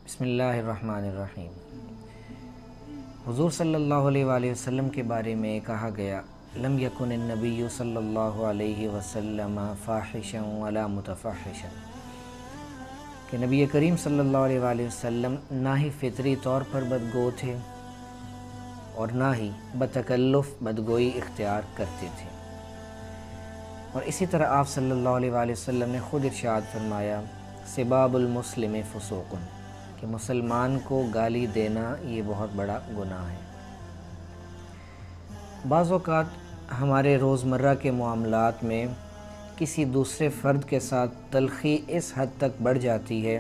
बिस्मिल्लाहिर्रहमानिर्रहीम। हुज़ूर सल्लल्लाहु अलैहि वसल्लम के बारे में कहा गया, लम यकुनिन नबिय्यु सल्लल्लाहु अलैहि वसल्लम फ़ाहिशन वला मुतफ़हिशन, कि नबी करीम सल्लल्लाहु अलैहि वसल्लम ना ही फ़ितरी तौर पर बदगो थे और ना ही बतकल्लुफ़ बदगोई इख्तियार करते थे। और इसी तरह आप सल्लल्लाहु अलैहि वसल्लम ने ख़ुद इरशाद फरमाया, सिबाबुल मुस्लिम फ़ुसूक़ुन, कि मुसलमान को गाली देना ये बहुत बड़ा गुनाह है। बाज़ औक़ात हमारे रोज़मर्रा के मामलात में किसी दूसरे फ़र्द के साथ तलख़ी इस हद तक बढ़ जाती है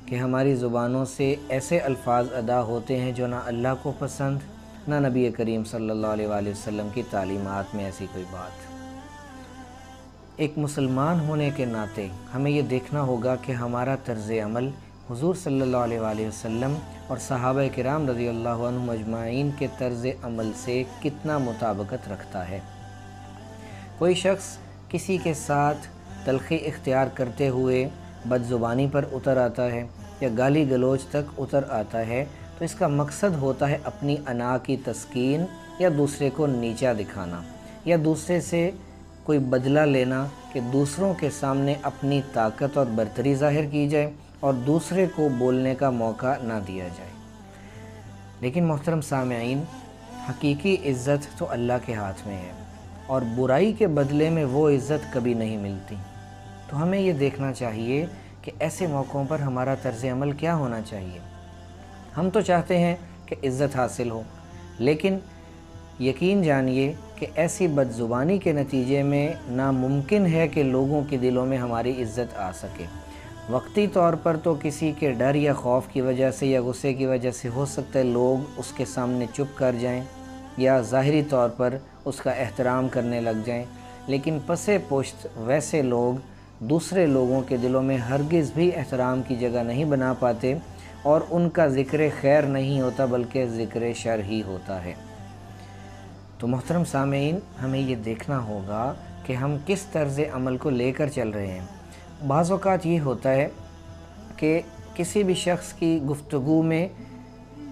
कि हमारी ज़ुबानों से ऐसे अल्फ़ाज़ अदा होते हैं जो ना अल्लाह को पसंद, ना नबी करीम सल्लल्लाहु अलैहि वसल्लम की तालीमात में ऐसी कोई बात। एक मुसलमान होने के नाते हमें ये देखना होगा कि हमारा तर्ज़ अमल हुज़ूर सल्लल्लाहु अलैहि वसल्लम और सहाबा किराम रज़ियल्लाहु अन्हुम अजमाइन के तर्ज़ अमल से कितना मुताबिकत रखता है। कोई शख्स किसी के साथ तलख़ी इख्तियार करते हुए बदज़ुबानी पर उतर आता है या गाली गलोच तक उतर आता है, तो इसका मकसद होता है अपनी अना की तस्कीन या दूसरे को नीचा दिखाना या दूसरे से कोई बदला लेना, कि दूसरों के सामने अपनी ताकत और बरतरी ज़ाहिर की जाए और दूसरे को बोलने का मौका ना दिया जाए। लेकिन मोहतरम सामईन, हकीकी इज़्ज़त तो अल्लाह के हाथ में है और बुराई के बदले में वो इज़्ज़त कभी नहीं मिलती। तो हमें ये देखना चाहिए कि ऐसे मौक़ों पर हमारा तर्ज़ अमल क्या होना चाहिए। हम तो चाहते हैं कि इज़्ज़त हासिल हो, लेकिन यकीन जानिए कि ऐसी बदज़ुबानी के नतीजे में नामुमकिन है कि लोगों के दिलों में हमारी इज़्ज़त आ सके। वक्ती तौर पर तो किसी के डर या खौफ की वजह से या गुस्से की वजह से हो सकता है लोग उसके सामने चुप कर जाएं या ज़ाहिरी तौर पर उसका एहतराम करने लग जाएं, लेकिन पसे पुश्त वैसे लोग दूसरे लोगों के दिलों में हरगिज़ भी एहतराम की जगह नहीं बना पाते और उनका ज़िक्र खैर नहीं होता बल्कि ज़िक्र शर ही होता है। तो मोहतरम सामईन, हमें ये देखना होगा कि हम किस तर्ज़ अमल को लेकर चल रहे हैं। बाज़ औक़ात ये होता है कि किसी भी शख्स की गुफ्तगू में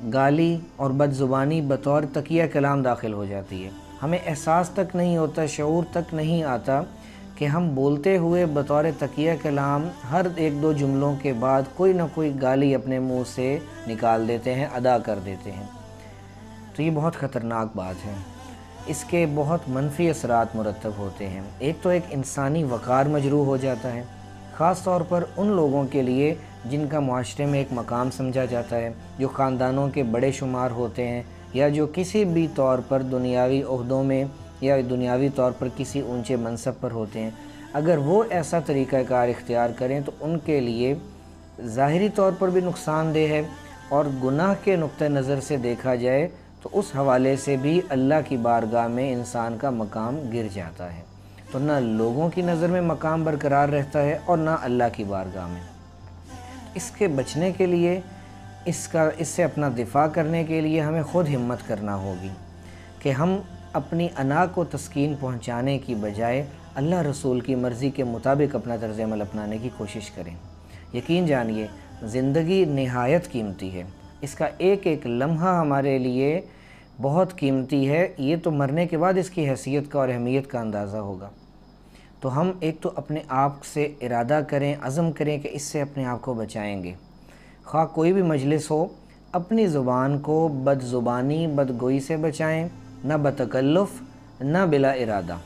गाली और बदज़ुबानी बतौर तकिया कलाम दाखिल हो जाती है। हमें एहसास तक नहीं होता, शऊर तक नहीं आता कि हम बोलते हुए बतौर तकिया कलाम हर एक दो जुमलों के बाद कोई ना कोई गाली अपने मुँह से निकाल देते हैं, अदा कर देते हैं। तो ये बहुत ख़तरनाक बात है। इसके बहुत मनफी असरात मुरतब होते हैं। एक तो एक इंसानी वक़ार मजरूह हो जाता है, ख़ास तौर पर उन लोगों के लिए जिनका मुआशरे में एक मकाम समझा जाता है, जो ख़ानदानों के बड़े शुमार होते हैं या जो किसी भी तौर पर दुनियावी ओहदों में या दुनियावी तौर पर किसी ऊंचे मनसब पर होते हैं। अगर वो ऐसा तरीक़ाकार इख्तियार करें तो उनके लिए ज़ाहिरी तौर पर भी नुकसानदेह है और गुनाह के नुक्ते नज़र से देखा जाए तो उस हवाले से भी अल्लाह की बारगाह में इंसान का मकाम गिर जाता है। तो ना लोगों की नज़र में मकाम बरकरार रहता है और ना अल्लाह की बारगाह में। इसके बचने के लिए, इससे अपना दिफ़ा करने के लिए हमें ख़ुद हिम्मत करना होगी कि हम अपनी अना को तस्कीन पहुँचाने की बजाय अल्लाह रसूल की मर्ज़ी के मुताबिक अपना तर्ज़ अमल अपनाने की कोशिश करें। यकीन जानिए, ज़िंदगी निहायत कीमती है, इसका एक एक लम्हा हमारे लिए बहुत कीमती है। ये तो मरने के बाद इसकी हैसियत का और अहमियत का अंदाज़ा होगा। तो हम एक तो अपने आप से इरादा करें, अज़म करें कि इससे अपने आप को बचाएंगे। ख़्वाह कोई भी मजलिस हो, अपनी ज़ुबान को बदज़ुबानी बदगोई से बचाएं, ना बतकल्लुफ़ ना बिला इरादा।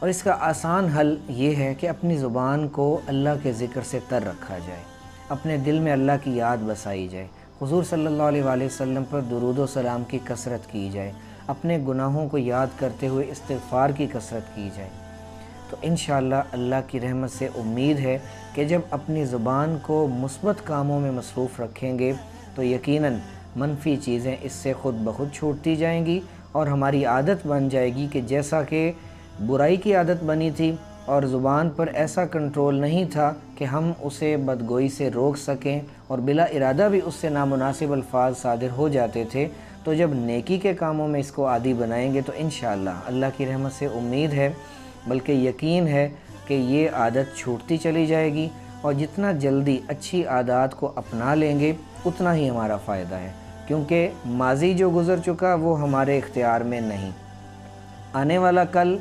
और इसका आसान हल ये है कि अपनी ज़ुबान को अल्लाह के ज़िक्र से तर रखा जाए, अपने दिल में अल्लाह की याद बसाई जाए, हुज़ूर सल्लल्लाहु अलैहि वसल्लम पर दुरूद व सलाम की कसरत की जाए, अपने गुनाहों को याद करते हुए इस्तिग़फ़ार की कसरत की जाए। तो इंशाअल्लाह अल्लाह की रहमत से उम्मीद है कि जब अपनी ज़ुबान को मुस्बत कामों में मसरूफ़ रखेंगे तो यकीनन मनफ़ी चीज़ें इससे ख़ुद ब खुद छूटती जाएंगी और हमारी आदत बन जाएगी कि जैसा कि बुराई की आदत बनी थी और ज़ुबान पर ऐसा कंट्रोल नहीं था कि हम उसे बदगोई से रोक सकें और बिला इरादा भी उससे नामुनासिब अल्फाज सादिर हो जाते थे, तो जब नेकी के कामों में इसको आदी बनाएंगे तो इंशाअल्लाह अल्लाह की रहमत से उम्मीद है, बल्कि यकीन है कि ये आदत छूटती चली जाएगी اور جتنا جلدی اچھی عادات کو اپنا لیں گے اتنا ہی ہمارا فائدہ ہے، کیونکہ ماضی جو گزر چکا وہ ہمارے اختیار میں نہیں، آنے والا کل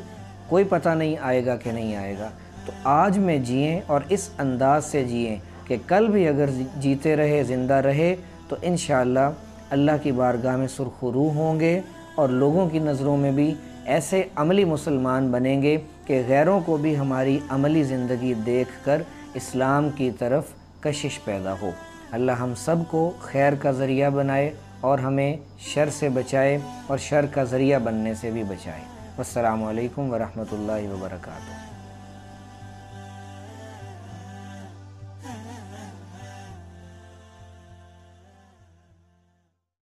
کوئی پتہ نہیں آئے گا کہ نہیں آئے گا۔ تو آج میں جئیں اور اس انداز سے جئیں کہ کل بھی اگر جیتے رہے، زندہ رہے، تو انشاءاللہ اللہ کی بارگاہ میں سرخ روح ہوں گے اور لوگوں کی نظروں میں بھی ایسے عملی مسلمان بنیں گے کہ غیروں کو بھی ہماری عملی زندگی دیکھ کر اسلام کی طرف کشش پیدا ہو۔ اللہ ہم سب کو خیر کا ذریعہ بنائے اور ہمیں شر سے بچائے اور شر کا ذریعہ بننے سے بھی بچائے۔ والسلام علیکم ورحمۃ اللہ وبرکاتہ۔